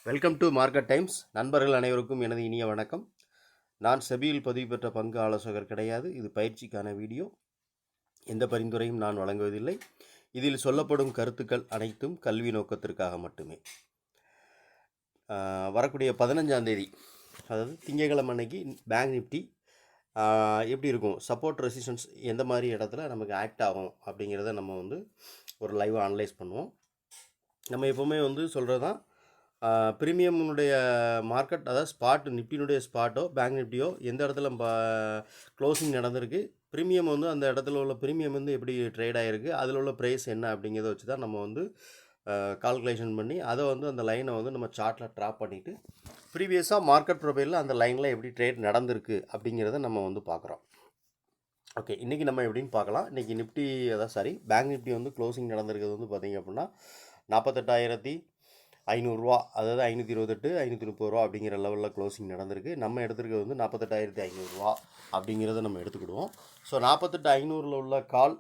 Welcome to market times. நண்பர்கள் அனைவருக்கும் எனது இனிய வணக்கம். நான் செபியில் பதிவு பெற்ற பங்கு ஆலோசகர் கிடையாது. இது பயிற்சிக்கான வீடியோ. எந்த பரிந்துரையும் நான் வழங்குவதில்லை. இதில் சொல்லப்படும் கருத்துக்கள் அனைத்தும் கல்வி நோக்கத்திற்காக மட்டுமே. வரக்கூடிய 15ஆம் தேதி, அதாவது திங்கட்கிழமை அன்னைக்கு பேங்க் நிஃப்டி எப்படி இருக்கும், சப்போர்ட் ரெசிஸ்டன்ஸ் எந்த மாதிரி இடத்துல நமக்கு ஆக்ட் ஆகும் அப்படிங்கிறத நம்ம ஒரு லைவாக அனலைஸ் பண்ணுவோம். நம்ம எப்போவுமே சொல்கிறது தான், ப்ரீமியமுடைய மார்க்கெட், அதாவது ஸ்பாட் நிஃப்டினுடைய ஸ்பாட்டோ பேங்க் நிஃப்டியோ எந்த இடத்துல க்ளோசிங் நடந்திருக்கு, ப்ரீமியம் அந்த இடத்துல உள்ள ப்ரீமியம் எப்படி ட்ரேட் ஆகிருக்கு, அதில் உள்ள ப்ரைஸ் என்ன அப்படிங்கிறத வச்சு தான் நம்ம கால்குலேஷன் பண்ணி அதை அந்த லைனை நம்ம சார்ட்டில் ட்ராப் பண்ணிவிட்டு ப்ரீவியஸாக மார்க்கெட் ப்ரொஃபைலில் அந்த லைனில் எப்படி ட்ரேட் நடந்திருக்கு அப்படிங்கிறத நம்ம பார்க்குறோம். ஓகே, இன்றைக்கி நம்ம எப்படின்னு பார்க்கலாம். இன்றைக்கி நிஃப்டி, அதாவது பேங்க் நிஃப்டி க்ளோசிங் நடந்திருக்கிறது பார்த்திங்க அப்படின்னா 48,500 அதாவது 528 530 அப்படிங்கிற லெவலில் க்ளோசிங் நடந்திருக்கு. நம்ம எடுத்துருக்கிறது 48,500 அப்படிங்கிறத நம்ம எடுத்துக்கிடுவோம். ஸோ 48,500 உள்ள கால்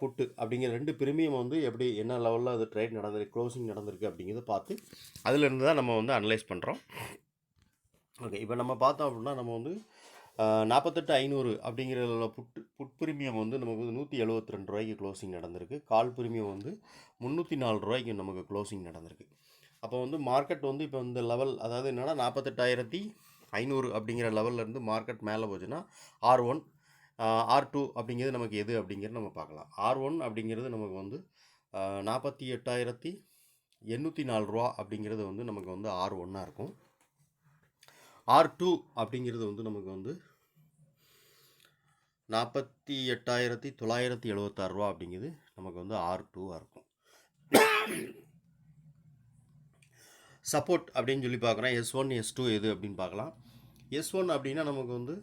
புட்டு அப்படிங்கிற ரெண்டு ப்ரீமியம் எப்படி என்ன லெவலில் அது ட்ரேட் நடந்திருக்கு, க்ளோசிங் நடந்திருக்கு அப்படிங்கிறத பார்த்து அதிலிருந்து தான் நம்ம அனலைஸ் பண்ணுறோம். ஓகே, இப்போ நம்ம பார்த்தோம் அப்படின்னா நம்ம 48,500 அப்படிங்கிற புட் ப்ரீமியம் நமக்கு 172 ரூபாய்க்கு க்ளோசிங் நடந்திருக்கு. கால் ப்ரீமியம் 304 ரூபாய்க்கு நமக்கு க்ளோசிங் நடந்திருக்கு. அப்போ மார்க்கெட் இப்போ இந்த லெவல், அதாவது என்னென்னா 48,500 அப்படிங்கிற லெவல்லேருந்து மார்க்கெட் மேலே போச்சுன்னா R1 R2 அப்படிங்கிறது நமக்கு எது அப்படிங்கிறது நம்ம பார்க்கலாம். R1 அப்படிங்கிறது நமக்கு 48,804 ரூபா அப்படிங்கிறது நமக்கு R1 இருக்கும். R2 அப்படிங்கிறது நமக்கு 48,976 ரூபா அப்படிங்கிறது நமக்கு R2 இருக்கும். சப்போர்ட் அப்படின்னு சொல்லி பார்க்குறோம். S1 S2 எது அப்படின்னு பார்க்கலாம். S1 அப்படின்னா நமக்கு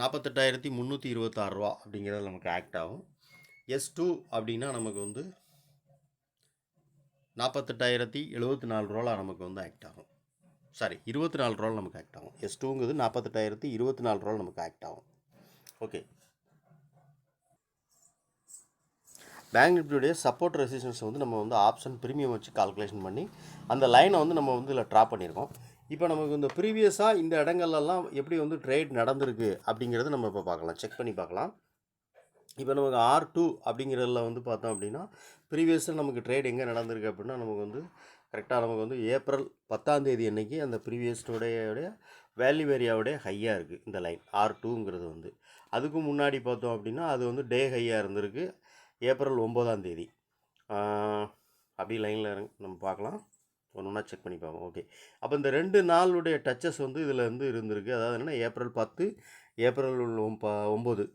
48,326 ரூபா அப்படிங்கிறது நமக்கு ஆக்ட் ஆகும். S2 அப்படின்னா நமக்கு 48,074 ரூபாவில் நமக்கு ஆக்ட் ஆகும். 24 ரூபாவில் நமக்கு ஆக்ட் ஆகும். S2ங்கிறது 48,024 ரூபாவில் நமக்கு ஆக்ட் ஆகும். ஓகே, பேங்க் நிஃப்டியுடைய சப்போர்ட் ரெசிஸ்டன்ஸ் நம்ம ஆப்ஷன் ப்ரீமியம் வச்சு கால்குலேஷன் பண்ணி அந்த லைனை நம்ம இதில் ட்ராப் பண்ணியிருக்கோம். இப்போ நமக்கு இந்த ப்ரீவியஸாக இந்த இடங்கள்லாம் எப்படி ட்ரேட் நடந்திருக்கு அப்படிங்கிறது நம்ம இப்போ பார்க்கலாம், செக் பண்ணி பார்க்கலாம். இப்போ நமக்கு R2 அப்படிங்கிறதுல பார்த்தோம் அப்படின்னா ப்ரீவியஸாக நமக்கு ட்ரேட் எங்கே நடந்திருக்கு அப்படின்னா நமக்கு கரெக்டாக நமக்கு ஏப்ரல் 10ஆம் தேதி அன்னைக்கு அந்த ப்ரீவியஸோடைய வேல்யூ ஏரியாவுடைய ஹையாக இருக்குது இந்த லைன் R2ங்கிறது. அதுக்கு முன்னாடி பார்த்தோம் அப்படின்னா அது டே ஹையாக இருந்திருக்கு ஏப்ரல் 9ஆம் தேதி. அப்படி லைனில் நம்ம பார்க்கலாம், ஒன்று ஒன்றா செக் பண்ணி பார்ப்போம். ஓகே, அப்போ இந்த 2 நாளுடைய டச்சஸ் இதில் இருந்திருக்கு. அதாவது என்னென்னா ஏப்ரல் 10 ஏப்ரல் 9.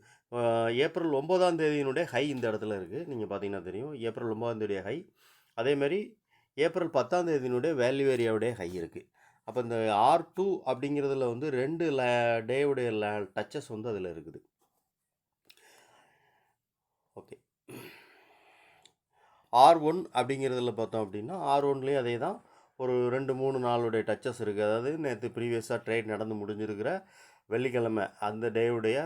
ஏப்ரல் 9ஆம் தேதியினுடைய ஹை இந்த இடத்துல இருக்குது, நீங்கள் பார்த்தீங்கன்னா தெரியும். ஏப்ரல் 9ஆம் தேதிய ஹை, அதேமாதிரி ஏப்ரல் 10ஆம் தேதியினுடைய வேல்யூ ஏரியாவுடைய ஹை இருக்குது. அப்போ இந்த R2 அப்படிங்கிறதுல 2 டேவுடைய டச்சஸ் அதில் இருக்குது. ஓகே, R1 அப்படிங்கிறதுல பார்த்தோம் அப்படின்னா R1லேயும் அதே தான், ஒரு 2-3 நாளுடைய டச்சஸ் இருக்குது. அதாவது நேற்று ப்ரீவியஸாக ட்ரேட் நடந்து முடிஞ்சிருக்கிற வெள்ளிக்கிழமை அந்த டேவுடைய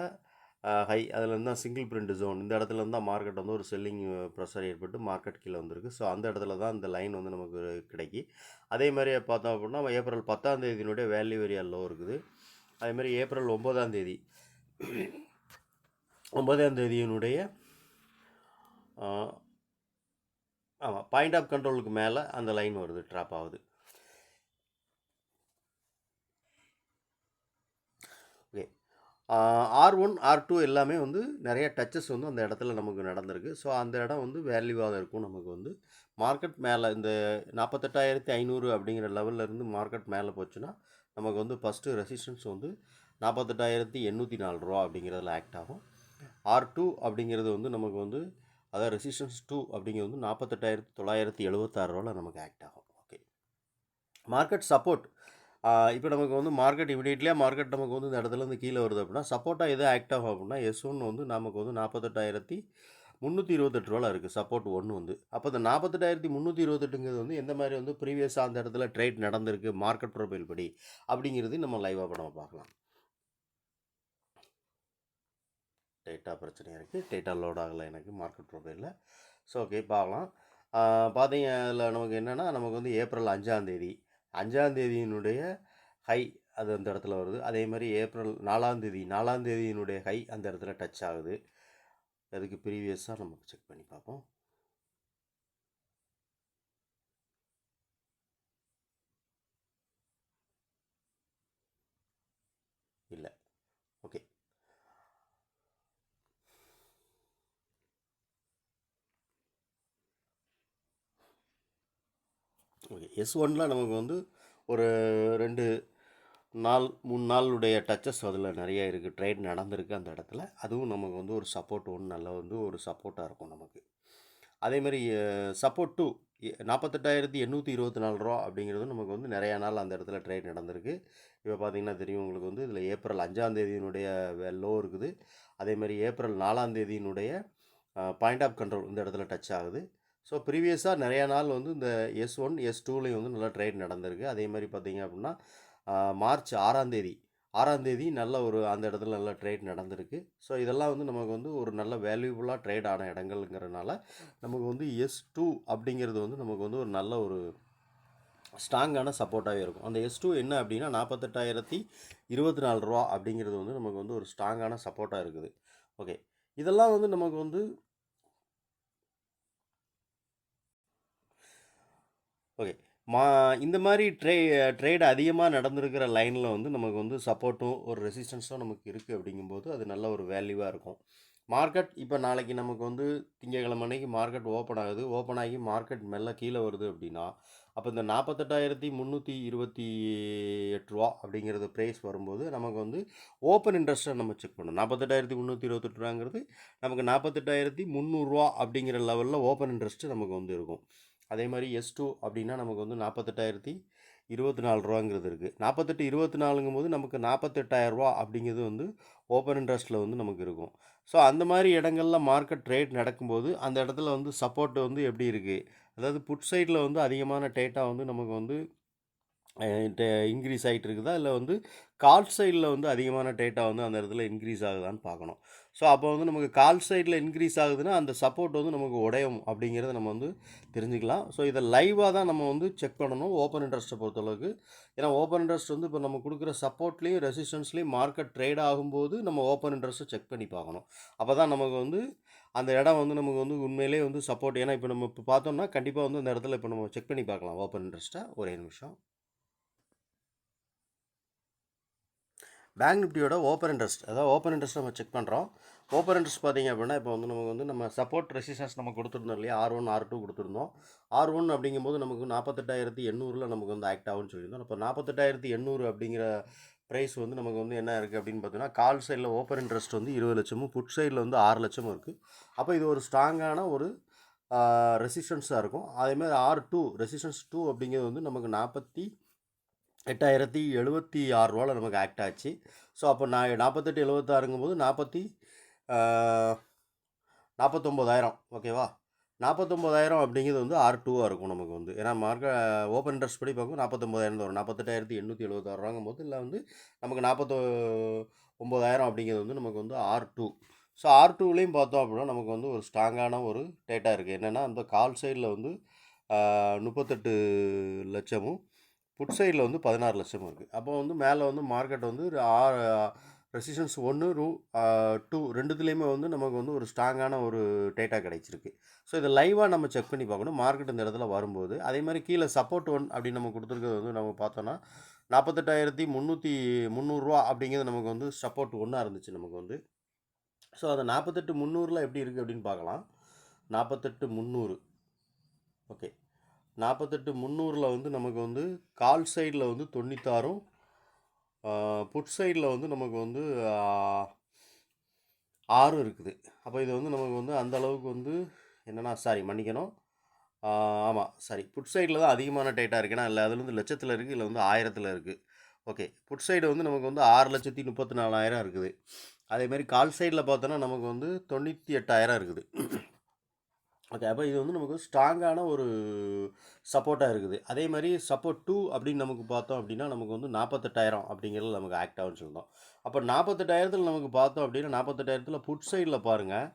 ஹை, அதில் தான் சிங்கிள் பிரிண்ட் ஜோன். இந்த இடத்துல இருந்தால் மார்க்கெட் ஒரு செல்லிங் ப்ரெஷர் ஏற்பட்டு மார்க்கெட் கீழே வந்திருக்கு. ஸோ அந்த இடத்துல தான் இந்த லைன் நமக்கு கிடைக்கி. அதே மாதிரி பார்த்தோம் அப்படின்னா ஏப்ரல் 10ஆம் தேதியினுடைய வேல்யூ ஏரியா லோ இருக்குது. அதேமாதிரி ஏப்ரல் 9ஆம் தேதி 9ஆம் தேதியினுடைய ஆமாம் பாயிண்ட் ஆஃப் கண்ட்ரோலுக்கு மேலே அந்த லைன் வருது, ட்ராப் ஆகுது. ஓகே, R1 R2 எல்லாமே நிறைய டச்சஸ் அந்த இடத்துல நமக்கு நடந்திருக்கு. ஸோ அந்த இடம் வேல்யூவாக இருக்கும். நமக்கு மார்க்கெட் மேலே இந்த 48,500 அப்படிங்கிற லெவலில் இருந்து மார்க்கெட் மேலே போச்சுன்னா நமக்கு ஃபஸ்ட்டு ரெசிஸ்டன்ஸ் 48,804 ரூபா அப்படிங்கிறதுல ஆக்ட் ஆகும். R2 அப்படிங்கிறது நமக்கு அதாவது ரெசிஸ்டன்ஸ் 2 அப்படிங்கிறது 48,976 ரூபாவில் நமக்கு ஆக்ட் ஆகும். Okay, market support. இப்போ நமக்கு மார்க்கெட் இமீடியட்லியாக மார்க்கெட் நமக்கு இந்த இடத்துலேருந்து கீழே வருது அப்படின்னா சப்போர்ட்டாக எது ஆக்ட் ஆகும் அப்படின்னா S1 நமக்கு 48,328 ரூபாவில் இருக்குது சப்போர்ட் 1 அப்போ இந்த 48,328ங்கிறது எந்த மாதிரி ப்ரீவியஸாக அந்த இடத்துல ட்ரேட் நடந்திருக்கு மார்க்கெட் ப்ரொஃபைல் படி அப்படிங்கிறது நம்ம லைவாக நம்ம பார்க்கலாம். டேட்டா பிரச்சனையாக இருக்குது, டேட்டா லோட் ஆகலை எனக்கு மார்க்கெட் ப்ரொஃபைலில். ஸோ ஓகே, பார்க்கலாம். பார்த்தீங்க அதில் நமக்கு என்னென்னா நமக்கு வந்து ஏப்ரல் 5ஆந்தேதி 5ஆந்தேதியினுடைய ஹை அது அந்த இடத்துல வருது. அதே மாதிரி ஏப்ரல் 4ஆந்தேதியினுடைய ஹை அந்த இடத்துல டச் ஆகுது. அதுக்கு ப்ரீவியஸாக நமக்கு செக் பண்ணி பார்ப்போம். இல்லை. ஓகே. ஓகே. S1ல் நமக்கு வந்து ஒரு 2 நாள் 3 நாளுடைய டச்சஸ் அதில் நிறைய இருக்குது. ட்ரேட் நடந்திருக்கு அந்த இடத்துல. அதுவும் நமக்கு வந்து ஒரு சப்போர்ட் ஒன்று நல்ல வந்து ஒரு சப்போர்ட்டாக இருக்கும் நமக்கு. அதேமாதிரி சப்போர்ட் 2 48,824 ரூபா அப்படிங்கிறது நமக்கு வந்து நிறையா நாள் அந்த இடத்துல ட்ரேட் நடந்திருக்கு. இப்போ பார்த்தீங்கன்னா தெரியும் உங்களுக்கு வந்து இதில் ஏப்ரல் 5ஆந்தேதியினுடைய லோ இருக்குது. அதேமாதிரி ஏப்ரல் 4ஆந்தேதியினுடைய பாயிண்ட் ஆஃப் கண்ட்ரோல் இந்த இடத்துல டச் ஆகுது. ஸோ ப்ரீவியஸாக நிறையா நாள் வந்து இந்த S1 S2லையும் வந்து நல்லா ட்ரேட் நடந்திருக்கு. அதே மாதிரி பார்த்தீங்க அப்படின்னா மார்ச் 6ஆந்தேதி நல்ல ஒரு அந்த இடத்துல நல்ல ட்ரேட் நடந்திருக்கு. ஸோ இதெல்லாம் வந்து நமக்கு வந்து ஒரு நல்ல வேல்யூபுளாக ட்ரேட் ஆன இடங்கள்ங்கிறனால நமக்கு வந்து S2 அப்படிங்கிறது வந்து நமக்கு வந்து ஒரு நல்ல ஒரு ஸ்ட்ராங்கான சப்போர்ட்டாகவே இருக்கும். அந்த S2 என்ன அப்படின்னா 48,024 ரூபா அப்படிங்கிறது வந்து நமக்கு வந்து ஒரு ஸ்ட்ராங்கான சப்போர்ட்டாக இருக்குது. ஓகே. இதெல்லாம் வந்து நமக்கு வந்து ஓகே. இந்த மாதிரி ட்ரேட் அதிகமாக நடந்திருக்கிற லைனில் வந்து நமக்கு வந்து சப்போர்ட்டும் ஒரு ரெசிஸ்டன்ஸும் நமக்கு இருக்குது அப்படிங்கும்போது அது நல்ல ஒரு வேல்யூவாக இருக்கும். மார்க்கெட் இப்போ நாளைக்கு நமக்கு வந்து திங்கக்கிழமை அன்னைக்கு மார்க்கெட் ஓப்பன் ஆகுது. ஓப்பன் ஆகி மார்க்கெட் மெல்ல கீழே வருது அப்படின்னா அப்போ இந்த 48,328 ரூபா அப்படிங்கிறது ப்ரைஸ் வரும்போது நமக்கு வந்து ஓப்பன் இன்ட்ரெஸ்ட்டை நம்ம செக் பண்ணணும். 48,328 ரூபாங்கிறது நமக்கு 48,300 ரூபா அப்படிங்கிற லெவலில் ஓப்பன் இன்ட்ரெஸ்ட்டு நமக்கு வந்து இருக்கும். அதே மாதிரி S2 அப்படின்னா நமக்கு வந்து 48,024 ரூபாங்கிறது இருக்குது. 48,24ங்கும் போது நமக்கு 48,000 ரூபா அப்படிங்கிறது வந்து ஓப்பன் இன்ட்ரெஸ்ட்டில் வந்து நமக்கு இருக்கும். ஸோ அந்த மாதிரி இடங்கள்ல மார்க்கெட் ட்ரேட் நடக்கும்போது அந்த இடத்துல வந்து சப்போர்ட் வந்து எப்படி இருக்குது, அதாவது புட் சைடில் வந்து அதிகமான டேட்டா வந்து நமக்கு வந்து இன்க்ரீஸ் ஆகிட்டு இருக்குதா, இல்லை வந்து கால் சைடில் வந்து அதிகமான டேட்டா வந்து அந்த இடத்துல இன்க்ரீஸ் ஆகுதான்னு பார்க்கணும். ஸோ அப்போ வந்து நமக்கு கால் சைடில் இன்க்ரீஸ் ஆகுதுன்னா அந்த சப்போர்ட் வந்து நமக்கு உடையும் அப்படிங்கிறத நம்ம வந்து தெரிஞ்சுக்கலாம். ஸோ இதை லைவாக தான் நம்ம வந்து செக் பண்ணணும் ஓப்பன் இன்ட்ரெஸ்ட்டை பொறுத்தளவுக்கு. ஏன்னா ஓப்பன் இன்ட்ரெஸ்ட் வந்து இப்போ நம்ம கொடுக்குற சப்போர்ட்லேயும் ரெசிஸ்டன்ஸ்லேயும் மார்க்கெட் ட்ரேட் ஆகும்போது நம்ம ஓப்பன் இன்ட்ரெஸ்ட்டை செக் பண்ணி பார்க்கணும். அப்போ தான் நமக்கு வந்து அந்த இடம் வந்து நமக்கு வந்து உண்மையிலே வந்து சப்போர்ட். ஏன்னா இப்போ நம்ம இப்போ பார்த்தோம்னா கண்டிப்பாக வந்து அந்த இடத்துல இப்போ நம்ம செக் பண்ணி பார்க்கலாம் ஓப்பன் இன்ட்ரெஸ்ட்டை. ஒரே நிமிஷம். பேங்க் நிஃப்டியோட ஓப்பன் இன்ட்ரெஸ்ட், அதாவது ஓப்பன் இன்ட்ரெஸ்ட் நம்ம செக் பண்ணுறோம். ஓப்பன் இன்ட்ரெஸ்ட் பார்த்தீங்க அப்படின்னா இப்போ வந்து நமக்கு வந்து நம்ம சப்போர்ட் ரெசிஸ்டன்ஸ் நம்ம கொடுத்துருந்தோம் இல்லையா, R1 R2 கொடுத்துருந்தோம். R1 அப்படிங்கும்போது நமக்கு 48,800 நமக்கு வந்து ஆக்ட் ஆகும்னு சொல்லியிருந்தோம். இப்போ 48,800 அப்படிங்கிற ப்ரைஸ் வந்து நமக்கு வந்து என்ன இருக்குது அப்படின்னு பார்த்தீங்கன்னா கால் சைடில் ஓப்பன் இன்ட்ரெஸ்ட் வந்து 20 லட்சமும் புட் சைடில் வந்து 6 லட்சமும் இருக்குது. அப்போ இது ஒரு ஸ்ட்ராங்கான ஒரு ரெசிஸ்டன்ஸாக இருக்கும். அதேமாதிரி R2 ரெசிஸ்டன்ஸ் 2 அப்படிங்கிறது வந்து நமக்கு 48,076 ரூபாவில் நமக்கு ஆக்ட் ஆச்சு. ஸோ அப்போ 48,76ங்கும் போது 49,000 ஓகேவா. 49,000 அப்படிங்கிறது வந்து R2வாக இருக்கும் நமக்கு வந்து. ஏன்னா ஓப்பன் இன்ட்ரெஸ்ட் படி பார்க்கும் 49,000 வரும். 48,876 ரூபாங்கும் போது இல்லை வந்து நமக்கு 49,000 அப்படிங்கிறது வந்து நமக்கு வந்து R2. ஸோ R2லையும் பார்த்தோம் அப்படின்னா நமக்கு வந்து ஒரு ஸ்ட்ராங்கான ஒரு டேட்டா இருக்குது. என்னென்னா அந்த கால் சைடில் வந்து 38 லட்சமும் புட் சைடில் வந்து 16 லட்சமும் இருக்குது. அப்போ வந்து மேலே வந்து மார்க்கெட் வந்து ரெசிஸ்டன்ஸ் 1 2 ரெண்டுத்துலேயுமே வந்து நமக்கு வந்து ஒரு ஸ்ட்ராங்கான ஒரு டேட்டா கிடைச்சிருக்கு. ஸோ இதை லைவாக நம்ம செக் பண்ணி பார்க்கணும் மார்க்கெட் இந்த இடத்துல வரும்போது. அதே மாதிரி கீழே சப்போர்ட் 1 அப்படின்னு நம்ம கொடுத்துருக்கிறது வந்து நம்ம பார்த்தோன்னா 48,300 ரூபா அப்படிங்கிறது நமக்கு வந்து சப்போர்ட் 1 இருந்துச்சு நமக்கு வந்து. ஸோ அந்த 48,300 எப்படி இருக்குது அப்படின்னு பார்க்கலாம். 48,300 ஓகே. 48,300 வந்து நமக்கு வந்து கால் சைடில் வந்து 96ம் புட் சைடில் வந்து நமக்கு வந்து 6 இருக்குது. அப்போ இது வந்து நமக்கு வந்து அந்த அளவுக்கு வந்து என்னென்னா மன்னிக்கணும். ஆமாம் புட் சைடில் தான் அதிகமான டேட்டா இருக்குது. ஏன்னா இல்லை அதில் வந்து லட்சத்தில் இருக்குது, இல்லை வந்து 1000ல் இருக்குது. ஓகே. புட் சைடு வந்து நமக்கு வந்து 6,34,000 இருக்குது. அதேமாதிரி கால் சைடில் பார்த்தோன்னா நமக்கு வந்து 98,000 இருக்குது. ஓகே. அப்போ இது வந்து நமக்கு ஸ்ட்ராங்கான ஒரு சப்போர்ட்டாக இருக்குது. அதே மாதிரி சப்போர்ட் 2 அப்படின்னு நமக்கு பார்த்தோம் அப்படின்னா நமக்கு வந்து 48,000 அப்படிங்கிறது நமக்கு ஆக்ட் ஆகும்னு சொல்லியிருந்தோம். அப்போ 48,000த்தில் நமக்கு பார்த்தோம் அப்படின்னா 48,000த்தில் புட் சைடில் பாருங்கள்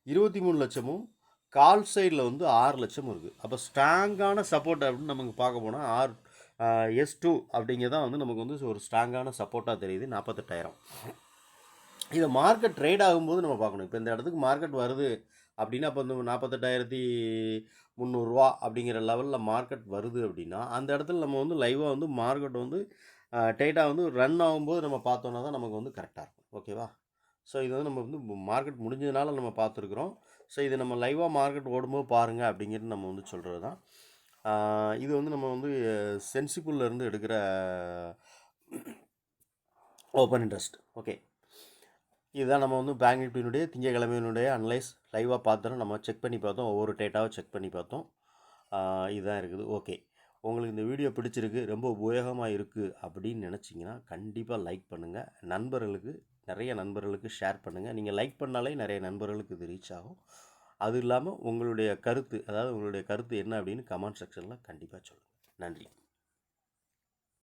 23 லட்சமும் கால் சைடில் வந்து 6 லட்சம் இருக்குது. அப்போ ஸ்ட்ராங்கான சப்போர்ட் அப்படின்னு நமக்கு பார்க்க போனால் S2 அப்படிங்கிறதான் வந்து நமக்கு வந்து ஒரு ஸ்ட்ராங்கான சப்போர்ட்டாக தெரியுது 48,000. இதை மார்க்கெட் ட்ரேட் ஆகும்போது நம்ம பார்க்கணும். இப்போ இந்த இடத்துக்கு மார்க்கெட் வருது அப்படின்னா அப்போ வந்து 48,300 அப்படிங்கிற லெவலில் மார்க்கெட் வருது அப்படின்னா அந்த இடத்துல நம்ம வந்து லைவாக வந்து மார்க்கெட் வந்து டைட்டாக வந்து ரன் ஆகும்போது நம்ம பார்த்தோன்னா தான் நமக்கு வந்து கரெக்டாக இருக்கும். ஓகேவா? ஸோ இது வந்து நம்ம வந்து மார்க்கெட் முடிஞ்சதுனால நம்ம பார்த்துருக்குறோம். ஸோ இது நம்ம லைவாக மார்க்கெட் ஓடும்போது பாருங்கள் அப்படிங்கிறது நம்ம வந்து சொல்கிறது தான். இது வந்து நம்ம வந்து சென்சிபிள்லேருந்து எடுக்கிற ஓப்பன் இன்ட்ரெஸ்ட். ஓகே, இதுதான் நம்ம வந்து பேங்க் நிஃப்டியினுடைய திங்கக்கிழமையினுடைய அனலைஸ் லைவாக பார்த்தோம். நம்ம செக் பண்ணி பார்த்தோம், ஒவ்வொரு டேட்டாவும் செக் பண்ணி பார்த்தோம். இதுதான் இருக்குது. ஓகே, உங்களுக்கு இந்த வீடியோ பிடிச்சிருக்கு, ரொம்ப உபயோகமாக இருக்குது அப்படின்னு நினச்சிங்கன்னா கண்டிப்பாக லைக் பண்ணுங்கள். நிறைய நண்பர்களுக்கு ஷேர் பண்ணுங்கள். நீங்கள் லைக் பண்ணாலே நிறைய நண்பர்களுக்கு இது ரீச் ஆகும். அது இல்லாமல் உங்களுடைய கருத்து என்ன அப்படின்னு கமெண்ட் செக்ஷனில் கண்டிப்பாக சொல்லுங்கள். நன்றி.